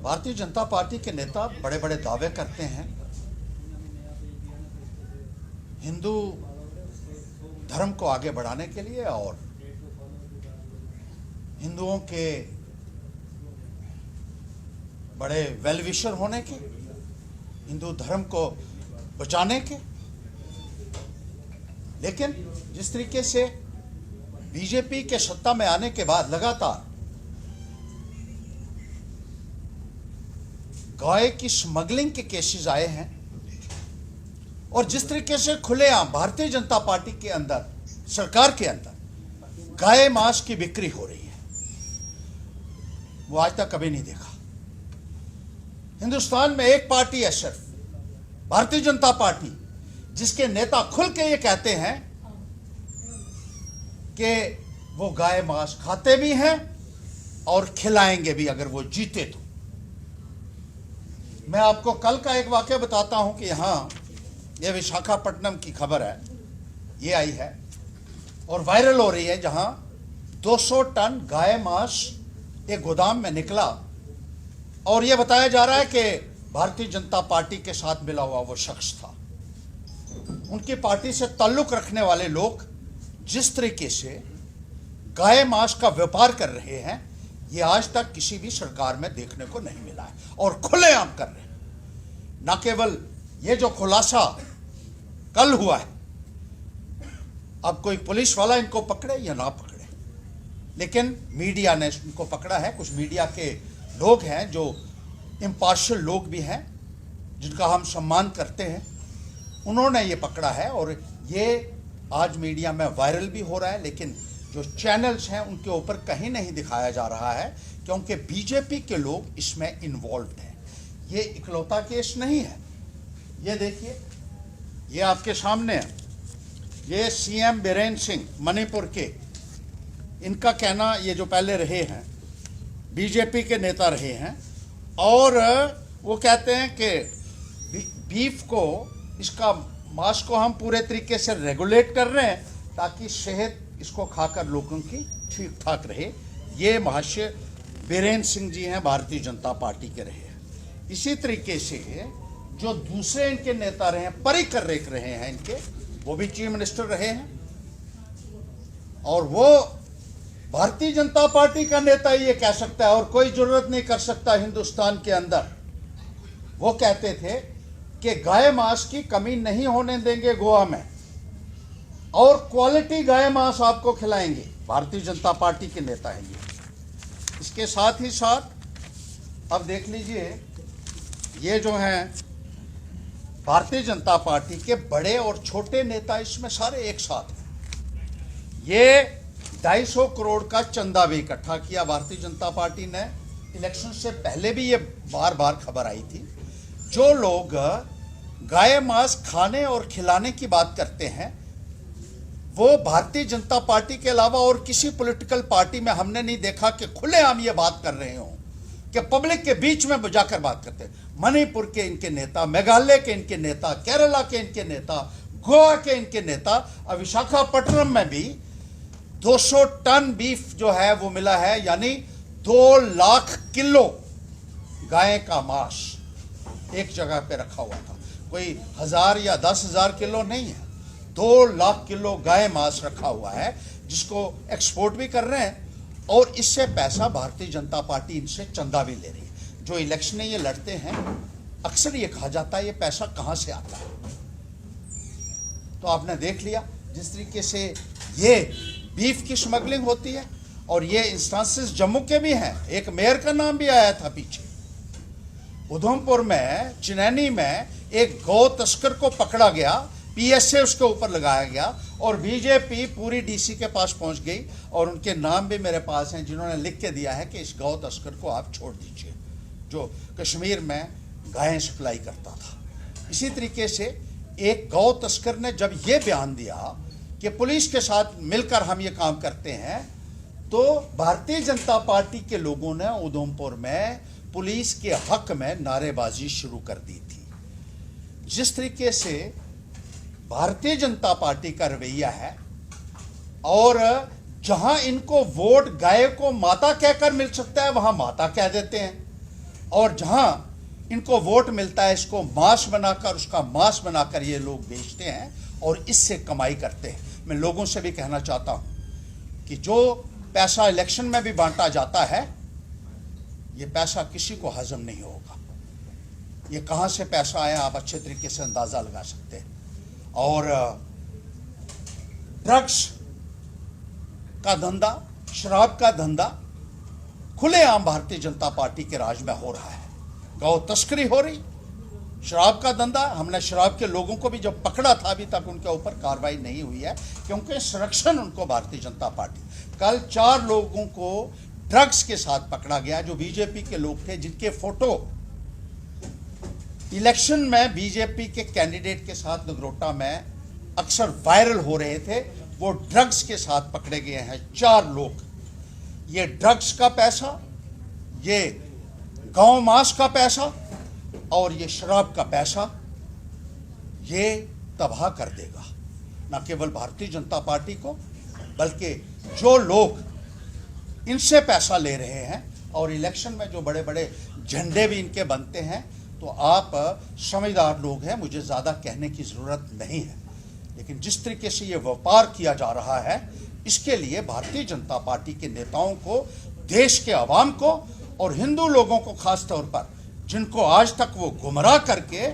Bharatiya Janata party के नेता बड़े बड़े दावे करते हैं हिंदू धर्म को आगे बढ़ाने के लिए और हिंदुओं के बड़े वेल विशर होने के, हिंदू धर्म को बचाने के। लेकिन जिस तरीके से बीजेपी के सत्ता में आने के बाद लगातार गाय की स्मगलिंग के केसेस आए हैं और जिस तरीके से खुलेआम भारतीय जनता पार्टी के अंदर, सरकार के अंदर गाय मांस की बिक्री हो रही है, वो आज तक कभी नहीं देखा। हिंदुस्तान में एक पार्टी है सिर्फ भारतीय जनता पार्टी, जिसके नेता खुल के ये कहते हैं कि वो गाय मांस खाते भी हैं और खिलाएंगे भी अगर वो जीते तो। मैं आपको कल का एक वाकया बताता हूं कि यहां ये विशाखापट्टनम की खबर है, ये आई है और वायरल हो रही है, जहां 200 टन गाय मांस एक गोदाम में निकला और यह बताया जा रहा है कि भारतीय जनता पार्टी के साथ मिला हुआ वो शख्स था। उनकी पार्टी से ताल्लुक रखने वाले लोग जिस तरीके से गाय मांस का व्यापार कर रहे हैं, ये आज तक किसी भी सरकार में देखने को नहीं मिला है और खुलेआम कर रहे हैं। न केवल ये जो खुलासा कल हुआ है, अब कोई पुलिस वाला इनको पकड़े या ना पकड़े, लेकिन मीडिया ने इनको पकड़ा है। कुछ मीडिया के लोग हैं जो इम्पार्शियल लोग भी हैं, जिनका हम सम्मान करते हैं, उन्होंने ये पकड़ा है और ये आज मीडिया में वायरल भी हो रहा है। लेकिन जो चैनल्स हैं उनके ऊपर कहीं नहीं दिखाया जा रहा है, क्योंकि बीजेपी के लोग इसमें इन्वॉल्व हैं। ये इकलौता केस नहीं है। ये देखिए, ये आपके सामने है, ये सीएम बीरेन सिंह मणिपुर के, इनका कहना, ये जो पहले रहे हैं बीजेपी के नेता रहे हैं, और वो कहते हैं कि बीफ को, इसका मांस को हम पूरे तरीके से रेगुलेट कर रहे हैं ताकि सेहत इसको खाकर लोगों की ठीक ठाक रहे। ये महाशय बीरेन सिंह जी हैं, भारतीय जनता पार्टी के रहे हैं। इसी तरीके से जो दूसरे इनके नेता रहे हैं, पर्रिकर रहे हैं इनके, वो भी चीफ मिनिस्टर रहे हैं और वो भारतीय जनता पार्टी का नेता ये कह सकता है और कोई जरूरत नहीं कर सकता हिंदुस्तान के अंदर। वो कहते थे कि गाय मांस की कमी नहीं होने देंगे गोवा में और क्वालिटी गाय मांस आपको खिलाएंगे। भारतीय जनता पार्टी के नेता हैं ये। इसके साथ ही साथ अब देख लीजिए, ये जो हैं भारतीय जनता पार्टी के बड़े और छोटे नेता, इसमें सारे एक साथ हैं। ये 250 करोड़ का चंदा भी इकट्ठा किया भारतीय जनता पार्टी ने। इलेक्शन से पहले भी ये बार बार खबर आई थी। जो लोग गाय मांस खाने और खिलाने की बात करते हैं, वो भारतीय जनता पार्टी के अलावा और किसी पॉलिटिकल पार्टी में हमने नहीं देखा कि खुलेआम ये बात कर रहे हों, कि पब्लिक के बीच में जाकर बात करते हैं। मणिपुर के इनके नेता, मेघालय के इनके नेता, केरला के इनके नेता, गोवा के इनके नेता, अब विशाखापट्टनम में भी 200 टन बीफ जो है वो मिला है, यानी 2 लाख किलो गाय का मांस एक जगह पे रखा हुआ था। कोई 1000 या 10,000 किलो नहीं है, 2 लाख किलो गाय मांस रखा हुआ है, जिसको एक्सपोर्ट भी कर रहे हैं और इससे पैसा भारतीय जनता पार्टी इनसे चंदा भी ले रही है। जो इलेक्शन ये लड़ते हैं, अक्सर ये कहा जाता है ये पैसा कहां से आता है। तो आपने देख लिया जिस तरीके से ये बीफ की स्मगलिंग होती है और ये इंस्टांसेस जम्मू के भी हैं। एक मेयर का नाम भी आया था पीछे। उधमपुर में, चिनैनी में एक गौ तस्कर को पकड़ा गया, पीएसए उसके ऊपर लगाया गया और बीजेपी पूरी डीसी के पास पहुंच गई और उनके नाम भी मेरे पास हैं, जिन्होंने लिख के दिया है कि इस गौ तस्कर को आप छोड़ दीजिए, जो कश्मीर में गायें सप्लाई करता था। इसी तरीके से एक गौ तस्कर ने जब ये बयान दिया कि पुलिस के साथ मिलकर हम ये काम करते हैं, तो भारतीय जनता पार्टी के लोगों ने उधमपुर में पुलिस के हक में नारेबाजी शुरू कर दी थी। जिस तरीके से भारतीय जनता पार्टी का रवैया है और जहां इनको वोट गाय को माता कहकर मिल सकता है, वहां माता कह देते हैं। और जहां इनको वोट मिलता है इसको मांस बनाकर, उसका मांस बनाकर ये लोग बेचते हैं और इससे कमाई करते हैं। मैं लोगों से भी कहना चाहता हूं कि जो पैसा इलेक्शन में भी बांटा जाता है, ये पैसा किसी को हजम नहीं होगा। ये कहां से पैसा आया आप अच्छे तरीके से अंदाजा लगा सकते हैं। और ड्रग्स का धंधा, शराब का धंधा खुलेआम भारतीय जनता पार्टी के राज में हो रहा है। गौ तस्करी हो रही, शराब का धंधा। हमने शराब के लोगों को भी जब पकड़ा था, अभी तक उनके ऊपर कार्रवाई नहीं हुई है क्योंकि संरक्षण उनको भारतीय जनता पार्टी। कल 4 लोगों को ड्रग्स के साथ पकड़ा गया जो बीजेपी के लोग थे, जिनके फोटो इलेक्शन में बीजेपी के कैंडिडेट के साथ नगरोटा में अक्सर वायरल हो रहे थे। वो ड्रग्स के साथ पकड़े गए हैं 4 लोग। ये ड्रग्स का पैसा, ये गौ मांस का पैसा और ये शराब का पैसा, ये तबाह कर देगा न केवल भारतीय जनता पार्टी को, बल्कि जो लोग इनसे पैसा ले रहे हैं। और इलेक्शन में जो बड़े बड़े झंडे भी इनके बनते हैं, तो आप समझदार लोग हैं, मुझे ज़्यादा कहने की ज़रूरत नहीं है। लेकिन जिस तरीके से ये व्यापार किया जा रहा है, इसके लिए भारतीय जनता पार्टी के नेताओं को, देश के आवाम को और हिंदू लोगों को खास तौर पर, जिनको आज तक वो गुमराह करके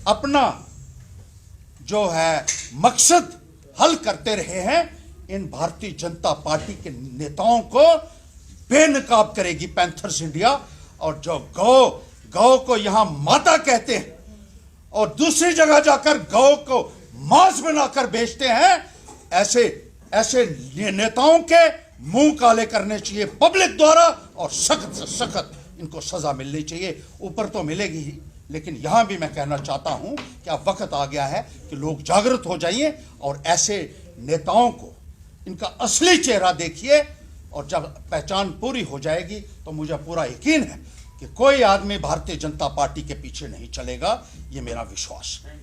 अपना जो है मकसद हल करते रहे हैं, इन भारतीय जनता पार्टी के नेताओं को बेनकाब करेगी पैंथर्स इंडिया। और जो गौ को यहां माता कहते हैं और दूसरी जगह जाकर गौ को मांस बनाकर बेचते हैं, ऐसे नेताओं के मुंह काले करने चाहिए पब्लिक द्वारा और सख्त से सख्त इनको सजा मिलनी चाहिए। ऊपर तो मिलेगी ही, लेकिन यहां भी मैं कहना चाहता हूं कि अब वक्त आ गया है कि लोग जागृत हो जाइए और ऐसे नेताओं को इनका असली चेहरा देखिए। और जब पहचान पूरी हो जाएगी तो मुझे पूरा यकीन है कि कोई आदमी भारतीय जनता पार्टी के पीछे नहीं चलेगा। ये मेरा विश्वास है।